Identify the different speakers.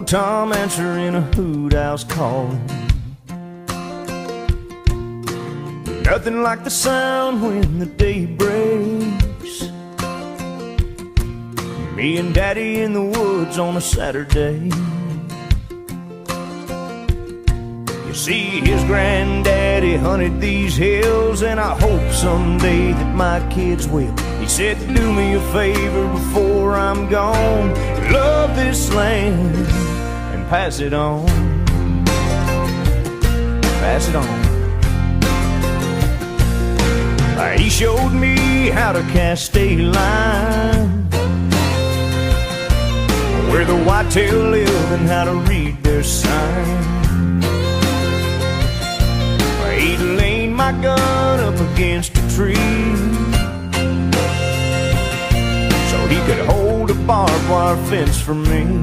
Speaker 1: Tom answering a hoot house call. Nothing like the sound when the day breaks. Me and Daddy in the woods on a Saturday. You see, his granddaddy hunted these hills, and I hope someday that my kids will. He said, do me a favor before I'm gone, love this land and pass it on. Pass it on. He showed me how to cast a line, where the whitetail live and how to read their sign. He leaned my gun up against a tree so he could hold a barbed wire fence for me.